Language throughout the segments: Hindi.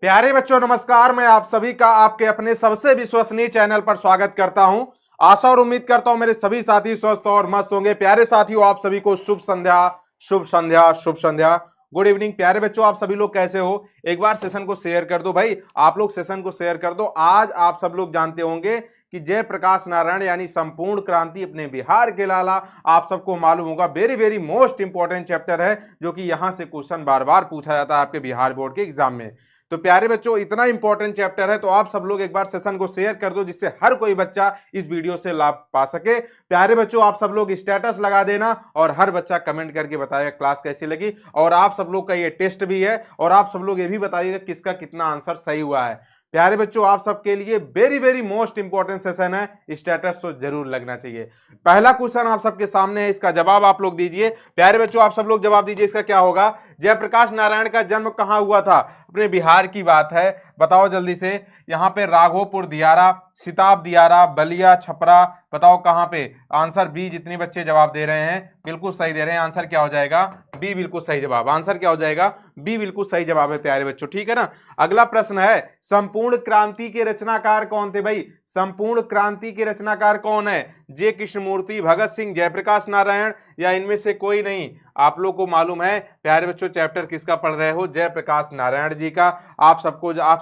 प्यारे बच्चों नमस्कार। मैं आप सभी का आपके अपने सबसे विश्वसनीय चैनल पर स्वागत करता हूं। आशा और उम्मीद करता हूं मेरे सभी साथी स्वस्थ और मस्त होंगे। प्यारे साथियों, आप सभी को शुभ संध्या, शुभ संध्या, शुभ संध्या, गुड इवनिंग। प्यारे बच्चों, आप सभी लोग कैसे हो? एक बार सेशन को शेयर कर दो भाई, आप लोग सेशन को शेयर कर दो। आज आप सब लोग जानते होंगे कि जयप्रकाश नारायण यानी संपूर्ण क्रांति अपने बिहार के लाला, आप सबको मालूम होगा very very most important chapter है, जो कि यहां से क्वेश्चन बार बार पूछा जाता है आपके बिहार बोर्ड के एग्जाम में। तो प्यारे बच्चों, इतना इंपॉर्टेंट चैप्टर है तो आप सब लोग एक बार सेशन को शेयर कर दो, जिससे हर कोई बच्चा इस वीडियो से लाभ पा सके। प्यारे बच्चों, आप सब लोग स्टेटस लगा देना और हर बच्चा कमेंट करके बताएगा क्लास कैसी लगी। और आप सब लोग का ये टेस्ट भी है और आप सब लोग ये भी बताइएगा किसका कितना आंसर सही हुआ है। प्यारे बच्चों, आप सबके लिए very very most important session है, स्टेटस तो जरूर लगना चाहिए। पहला क्वेश्चन आप सबके सामने है, इसका जवाब आप लोग दीजिए। प्यारे बच्चों, आप सब लोग जवाब दीजिए, इसका क्या होगा? जयप्रकाश नारायण का जन्म कहां हुआ था? अपने बिहार की बात है, बताओ जल्दी से। यहाँ पे राघोपुर दियारा, सिताब दियारा, बलिया, छपरा, बताओ कहां पे? Answer B. जितने बच्चे जवाब दे रहे हैं बिल्कुल सही दे रहे हैं। आंसर क्या हो जाएगा? बी बिल्कुल सही जवाब। आंसर क्या हो जाएगा? बी बिल्कुल सही जवाब है प्यारे बच्चों, ठीक है ना। अगला प्रश्न है, संपूर्ण क्रांति के रचनाकार कौन थे भाई? संपूर्ण क्रांति के रचनाकार कौन है? जे कृष्णमूर्ति, भगत सिंह, जयप्रकाश नारायण या इनमें से कोई नहीं? आप लोग को मालूम है प्यारे बच्चों, चैप्टर किसका पढ़ रहे हो? जयप्रकाश नारायण जी का। आप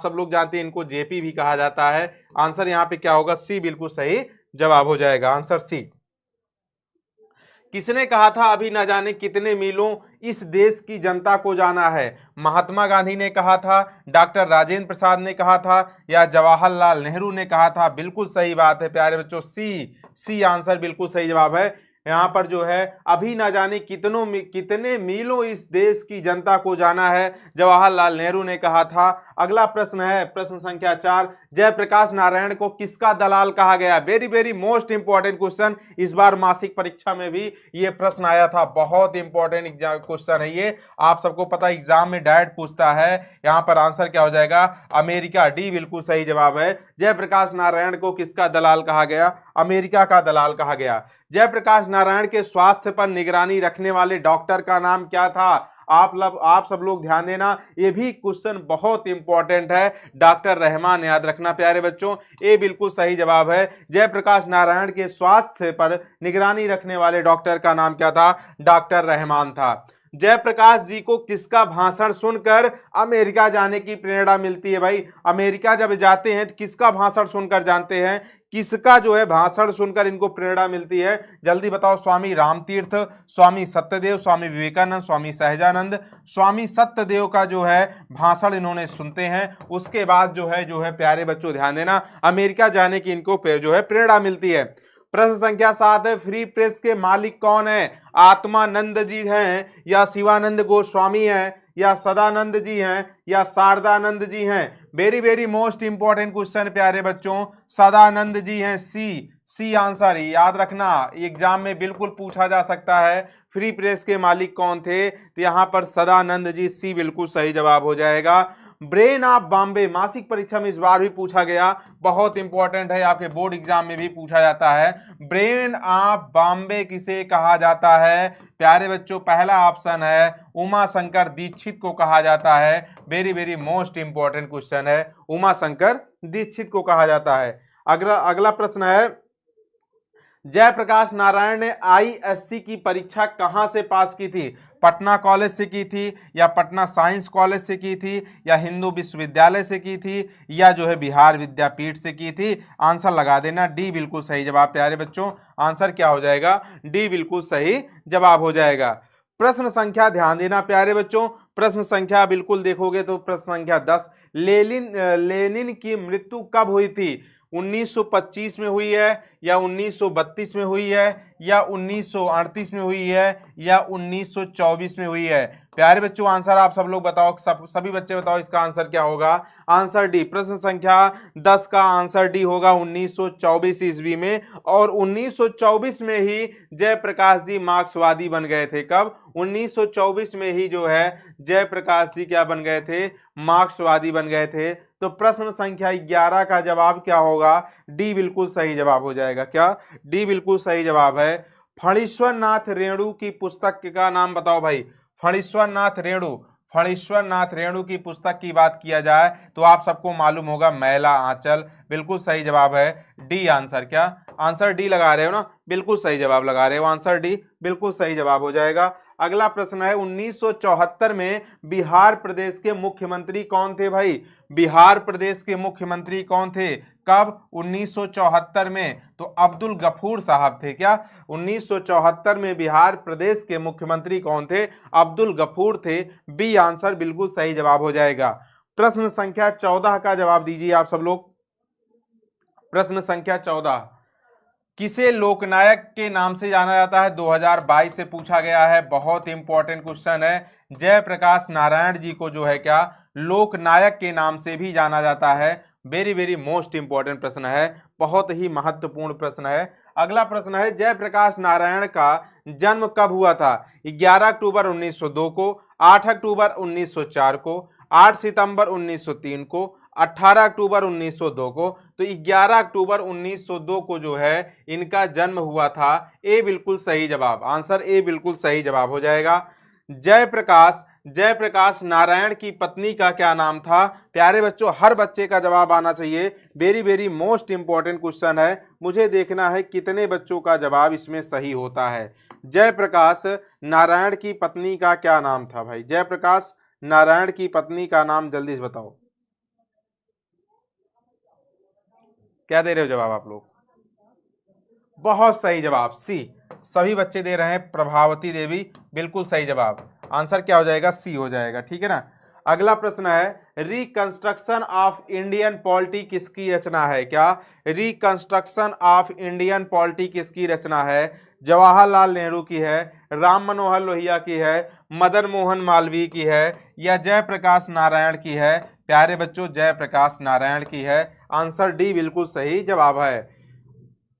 सब लोग जानते हैं इनको जेपी भी कहा जाता है। आंसर यहाँ पे क्या होगा? सी बिल्कुल सही जवाब हो जाएगा। Answer C. किसने कहा था अभी न जाने कितने मीलों इस देश की जनता को जाना है? महात्मा गांधी ने कहा था, डॉक्टर राजेंद्र प्रसाद ने कहा था या जवाहरलाल नेहरू ने कहा था? बिल्कुल सही बात है प्यारे बच्चों, सी आंसर बिल्कुल सही जवाब है। यहाँ पर जो है अभी ना जाने कितने मीलों इस देश की जनता को जाना है, जवाहरलाल नेहरू ने कहा था। अगला प्रश्न है प्रश्न संख्या 4, जयप्रकाश नारायण को किसका दलाल कहा गया? Very very most important question. इस बार मासिक परीक्षा में भी ये प्रश्न आया था, बहुत इंपॉर्टेंट क्वेश्चन है ये। आप सबको पता एग्जाम में डायरेक्ट पूछता है। यहाँ पर आंसर क्या हो जाएगा? अमेरिका, डी बिल्कुल सही जवाब है। जयप्रकाश नारायण को किसका दलाल कहा गया? अमेरिका का दलाल कहा गया। जयप्रकाश नारायण के स्वास्थ्य पर निगरानी रखने वाले डॉक्टर का नाम क्या था? आप सब लोग ध्यान देना, ये भी क्वेश्चन बहुत इंपॉर्टेंट है। डॉक्टर रहमान, याद रखना प्यारे बच्चों, ये बिल्कुल सही जवाब है। जयप्रकाश नारायण के स्वास्थ्य पर निगरानी रखने वाले डॉक्टर का नाम क्या था? डॉक्टर रहमान था। जयप्रकाश जी को किसका भाषण सुनकर अमेरिका जाने की प्रेरणा मिलती है भाई? अमेरिका जब जाते हैं तो किसका भाषण सुनकर जानते हैं? किसका जो है भाषण सुनकर इनको प्रेरणा मिलती है? जल्दी बताओ। स्वामी रामतीर्थ, स्वामी सत्यदेव, स्वामी विवेकानंद, स्वामी सहजानंद। स्वामी सत्यदेव का जो है भाषण इन्होंने सुनते हैं, उसके बाद जो है प्यारे बच्चों ध्यान देना, अमेरिका जाने की इनको जो है प्रेरणा मिलती है। प्रश्न संख्या 7 है, फ्री प्रेस के मालिक कौन है? आत्मानंद जी हैं या शिवानंद गोस्वामी हैं या सदानंद जी हैं या शारदानंद जी हैं? Very very most important question प्यारे बच्चों, सदानंद जी हैं। सी आंसर याद रखना, एग्जाम में बिल्कुल पूछा जा सकता है फ्री प्रेस के मालिक कौन थे, तो यहां पर सदानंद जी, सी बिल्कुल सही जवाब हो जाएगा। ब्रेन ऑफ बॉम्बे मासिक परीक्षा में इस बार भी पूछा गया, बहुत इंपॉर्टेंट है, आपके बोर्ड एग्जाम में भी पूछा जाता है। ब्रेन ऑफ बॉम्बे किसे कहा जाता है? प्यारे बच्चों, पहला ऑप्शन है उमा शंकर दीक्षित को कहा जाता है। Very very most important question है, उमा शंकर दीक्षित को कहा जाता है। अगला प्रश्न है, जयप्रकाश नारायण ने आईएससी की परीक्षा कहां से पास की थी? पटना कॉलेज से की थी या पटना साइंस कॉलेज से की थी या हिंदू विश्वविद्यालय से की थी या जो है बिहार विद्यापीठ से की थी? आंसर लगा देना, डी बिल्कुल सही जवाब प्यारे बच्चों। आंसर क्या हो जाएगा? डी बिल्कुल सही जवाब हो जाएगा। प्रश्न संख्या ध्यान देना प्यारे बच्चों, प्रश्न संख्या बिल्कुल देखोगे तो प्रश्न संख्या 10, लेनिन की मृत्यु कब हुई थी? 1925 में हुई है या 1932 में हुई है या 1938 में हुई है या 1924 में हुई है? प्यारे बच्चों, आंसर आप सब लोग बताओ, सभी बच्चे बताओ इसका आंसर क्या होगा? Answer D. प्रश्न संख्या 10 का आंसर डी होगा 1924 ईस्वी में। और 1924 में ही जयप्रकाश जी मार्क्सवादी बन गए थे। कब? 1924 में ही जो है जयप्रकाश जी क्या बन गए थे? मार्क्सवादी बन गए थे। तो प्रश्न संख्या 11 का जवाब क्या होगा? डी बिल्कुल सही जवाब हो जाएगा। क्या? डी बिल्कुल सही जवाब है। फणीश्वर नाथ रेणु की पुस्तक का नाम बताओ भाई। फणीश्वर नाथ रेणु, फणीश्वर नाथ रेणु की पुस्तक की बात किया जाए तो आप सबको मालूम होगा मैला आंचल। बिल्कुल सही जवाब है डी आंसर। क्या आंसर डी लगा रहे हो ना? बिल्कुल सही जवाब लगा रहे हो, आंसर डी बिल्कुल सही जवाब हो जाएगा। अगला प्रश्न है 1974 में बिहार प्रदेश के मुख्यमंत्री कौन थे भाई? बिहार प्रदेश के मुख्यमंत्री कौन थे? कब? 1974 में। तो अब्दुल गफूर साहब थे। क्या 1974 में बिहार प्रदेश के मुख्यमंत्री कौन थे? अब्दुल गफूर थे। बी आंसर बिल्कुल सही जवाब हो जाएगा। प्रश्न संख्या 14 का जवाब दीजिए आप सब लोग। प्रश्न संख्या 14, किसे लोकनायक के नाम से जाना जाता है? 2022 से पूछा गया है, बहुत इंपॉर्टेंट क्वेश्चन है। जयप्रकाश नारायण जी को जो है क्या लोकनायक के नाम से भी जाना जाता है। वेरी वेरी मोस्ट इंपॉर्टेंट प्रश्न है, बहुत ही महत्वपूर्ण प्रश्न है। अगला प्रश्न है जयप्रकाश नारायण का जन्म कब हुआ था? 11 अक्टूबर 1902 को, 8 अक्टूबर 1904 को, 8 सितंबर 1903 को, 18 अक्टूबर 1902 को। तो 11 अक्टूबर 1902 को जो है इनका जन्म हुआ था। ए बिल्कुल सही जवाब, आंसर ए बिल्कुल सही जवाब हो जाएगा। जयप्रकाश नारायण की पत्नी का क्या नाम था? प्यारे बच्चों, हर बच्चे का जवाब आना चाहिए। Very very most important question है, मुझे देखना है कितने बच्चों का जवाब इसमें सही होता है। जयप्रकाश नारायण की पत्नी का क्या नाम था भाई? जयप्रकाश नारायण की पत्नी का नाम जल्दी से बताओ। क्या दे रहे हो जवाब आप लोग? बहुत सही जवाब सी, सभी बच्चे दे रहे हैं प्रभावती देवी। बिल्कुल सही जवाब, आंसर क्या हो जाएगा? सी हो जाएगा। ठीक है ना। अगला प्रश्न है रिकंस्ट्रक्शन ऑफ इंडियन पॉलिटी किसकी रचना है? क्या रिकंस्ट्रक्शन ऑफ इंडियन पॉलिटी किसकी रचना है? जवाहरलाल नेहरू की है, राम मनोहर लोहिया की है, मदन मोहन मालवीय की है, या जयप्रकाश नारायण की है? प्यारे बच्चों, जयप्रकाश नारायण की है। आंसर डी बिल्कुल सही जवाब है।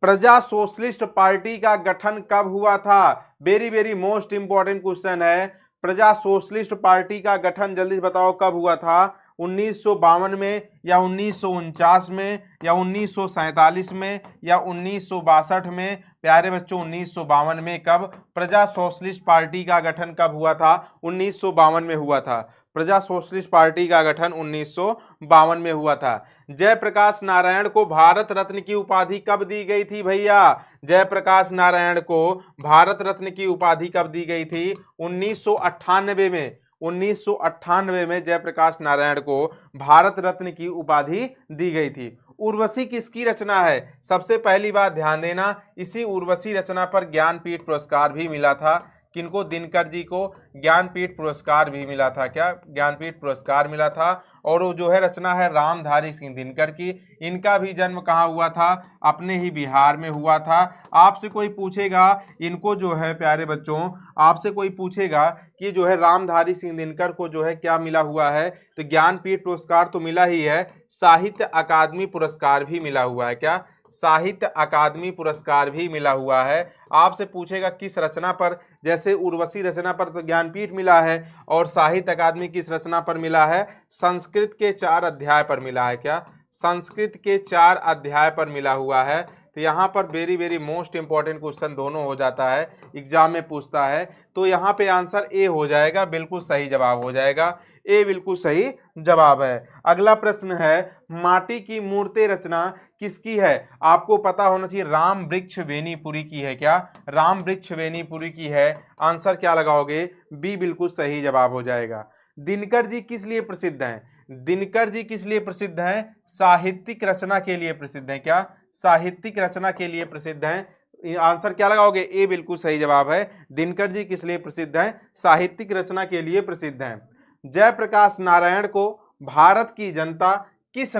प्रजा सोशलिस्ट पार्टी का गठन कब हुआ था? Very very most important question है। प्रजा सोशलिस्ट पार्टी का गठन जल्दी से बताओ कब हुआ था? 1952 में, या 1949 में, या 1947 में, या 1962 में? प्यारे बच्चों, 1952 में। कब? प्रजा सोशलिस्ट पार्टी का गठन कब हुआ था? 1952 में हुआ था। प्रजा सोशलिस्ट पार्टी का गठन 1952 में हुआ था। जयप्रकाश नारायण को भारत रत्न की उपाधि कब दी गई थी भैया? जयप्रकाश नारायण को भारत रत्न की उपाधि कब दी गई थी? 1998 में। 1998 में जयप्रकाश नारायण को भारत रत्न की उपाधि दी गई थी। उर्वशी किसकी रचना है? सबसे पहली बात ध्यान देना, इसी उर्वशी रचना पर ज्ञानपीठ पुरस्कार भी मिला था। किनको? दिनकर जी को ज्ञानपीठ पुरस्कार भी मिला था। क्या? ज्ञानपीठ पुरस्कार मिला था। और वो जो है रचना है रामधारी सिंह दिनकर की। इनका भी जन्म कहाँ हुआ था? अपने ही बिहार में हुआ था। आपसे कोई पूछेगा इनको जो है प्यारे बच्चों, आपसे कोई पूछेगा कि जो है रामधारी सिंह दिनकर को जो है क्या मिला हुआ है, तो ज्ञानपीठ पुरस्कार तो मिला ही है, साहित्य अकादमी पुरस्कार भी मिला हुआ है। क्या? साहित्य अकादमी पुरस्कार भी मिला हुआ है। आपसे पूछेगा किस रचना पर, जैसे उर्वशी रचना पर तो ज्ञानपीठ मिला है, और साहित्य अकादमी किस रचना पर मिला है? संस्कृत के 4 अध्याय पर मिला है। क्या? संस्कृत के 4 अध्याय पर मिला हुआ है। तो यहाँ पर very very most important question दोनों हो जाता है, एग्जाम में पूछता है। तो यहाँ पे आंसर ए हो जाएगा, बिल्कुल सही जवाब हो जाएगा। ए बिल्कुल सही जवाब है। अगला प्रश्न है माटी की मूर्ति रचना किसकी है? आपको पता होना चाहिए, राम वृक्ष वेनीपुरी की है। क्या? राम वृक्ष वेनीपुरी की है। आंसर क्या लगाओगे? बी बिल्कुल सही जवाब हो जाएगा। दिनकर जी किस लिए प्रसिद्ध हैं? दिनकर जी किस लिए प्रसिद्ध हैं? साहित्यिक रचना के लिए प्रसिद्ध हैं। क्या? साहित्यिक रचना के लिए प्रसिद्ध हैं। आंसर क्या लगाओगे? ए बिल्कुल सही जवाब है। दिनकर जी किस लिए प्रसिद्ध हैं? साहित्यिक रचना के लिए प्रसिद्ध हैं। जयप्रकाश नारायण को भारत की जनता किस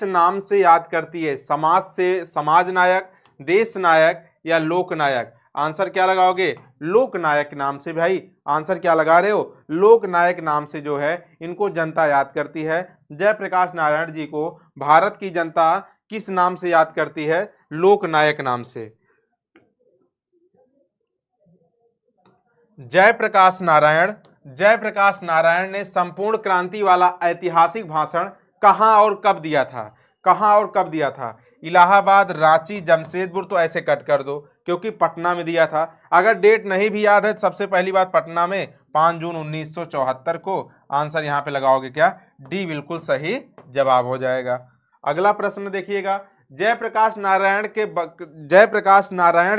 नाम से याद करती है? समाज नायक, देश नायक, या लोक नायक? आंसर क्या लगाओगे? लोक नायक नाम से भाई। आंसर क्या लगा रहे हो? लोक नायक नाम से जो है इनको जनता याद करती है। जयप्रकाश नारायण जी को भारत की जनता किस नाम से याद करती है? लोक नायक नाम से। जयप्रकाश नारायण ने संपूर्ण क्रांति वाला ऐतिहासिक भाषण कहां और कब दिया था? कहां और कब दिया था? इलाहाबाद, रांची, जमशेदपुर? तो ऐसे कट कर दो क्योंकि पटना में दिया था। अगर डेट नहीं भी याद है, सबसे पहली बात पटना में 5 जून 1974 को। आंसर यहाँ पे लगाओगे क्या? डी बिल्कुल सही जवाब हो जाएगा। अगला प्रश्न देखिएगा, जयप्रकाश नारायण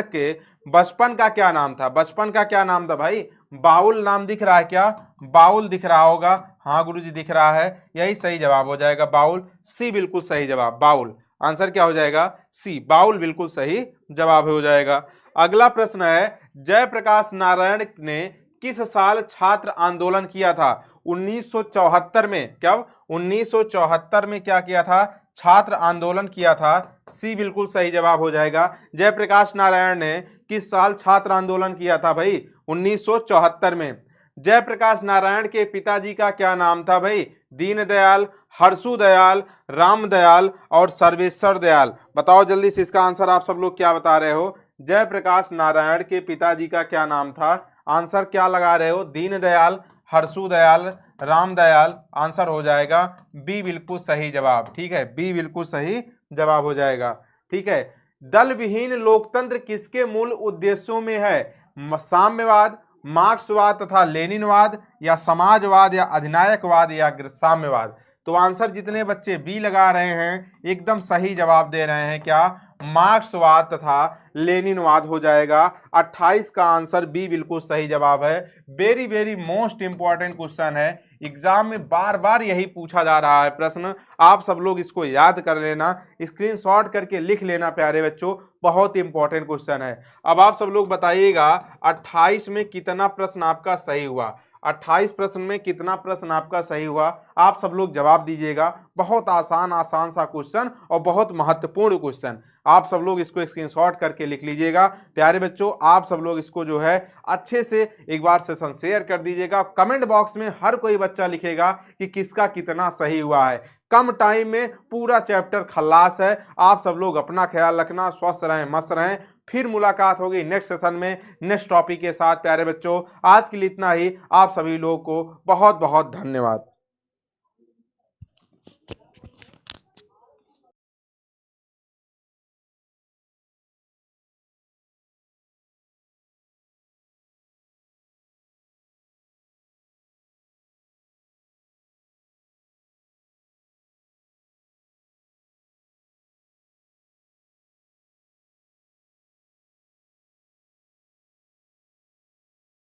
के बचपन का क्या नाम था? बचपन का क्या नाम था भाई? बाउल नाम दिख रहा है क्या? बाउल दिख रहा होगा। हाँ गुरुजी दिख रहा है, यही सही जवाब हो जाएगा बाउल। सी बिल्कुल सही जवाब, बाउल। आंसर क्या हो जाएगा? सी, बाउल बिल्कुल सही जवाब हो जाएगा। अगला प्रश्न है, जयप्रकाश नारायण ने किस साल छात्र आंदोलन किया था? 1974 में। क्या? 1974 में क्या किया था? छात्र आंदोलन किया था। सी बिल्कुल सही जवाब हो जाएगा। जयप्रकाश नारायण ने किस साल छात्र आंदोलन किया था भाई? 1974 में। जयप्रकाश नारायण के पिताजी का क्या नाम था भाई? दीनदयाल, हर्षु दयाल, रामदयाल और सर्वेश्वर दयाल। बताओ जल्दी से इसका आंसर आप सब लोग क्या बता रहे हो? जयप्रकाश नारायण के पिताजी का क्या नाम था? आंसर क्या लगा रहे हो? दीनदयाल, हर्षु दयाल, रामदयाल। आंसर हो जाएगा बी बिल्कुल सही जवाब। ठीक है, बी बिल्कुल सही जवाब हो जाएगा। ठीक है, दल विहीन लोकतंत्र किसके मूल उद्देश्यों में है? साम्यवाद, मार्क्सवाद तथा लेनिनवाद, या समाजवाद, या अधिनायकवाद, या साम्यवाद। तो आंसर जितने बच्चे बी लगा रहे हैं एकदम सही जवाब दे रहे हैं। क्या? मार्क्सवाद तथा लेनिनवाद हो जाएगा। 28 का आंसर बी बिल्कुल सही जवाब है। Very very most important question है, एग्जाम में बार बार यही पूछा जा रहा है प्रश्न। आप सब लोग इसको याद कर लेना, स्क्रीनशॉट करके लिख लेना प्यारे बच्चों, बहुत इंपॉर्टेंट क्वेश्चन है। अब आप सब लोग बताइएगा 28 में कितना प्रश्न आपका सही हुआ? 28 प्रश्न में कितना प्रश्न आपका सही हुआ? आप सब लोग जवाब दीजिएगा। बहुत आसान सा क्वेश्चन और बहुत महत्वपूर्ण क्वेश्चन। आप सब लोग इसको स्क्रीनशॉट करके लिख लीजिएगा। प्यारे बच्चों, आप सब लोग इसको जो है अच्छे से एक बार सेशन शेयर कर दीजिएगा। कमेंट बॉक्स में हर कोई बच्चा लिखेगा कि किसका कितना सही हुआ है। कम टाइम में पूरा चैप्टर खल्लास है। आप सब लोग अपना ख्याल रखना, स्वस्थ रहें, मस्त रहें। फिर मुलाकात होगी नेक्स्ट सेशन में नेक्स्ट टॉपिक के साथ। प्यारे बच्चों, आज के लिए इतना ही। आप सभी लोगों को बहुत बहुत धन्यवाद।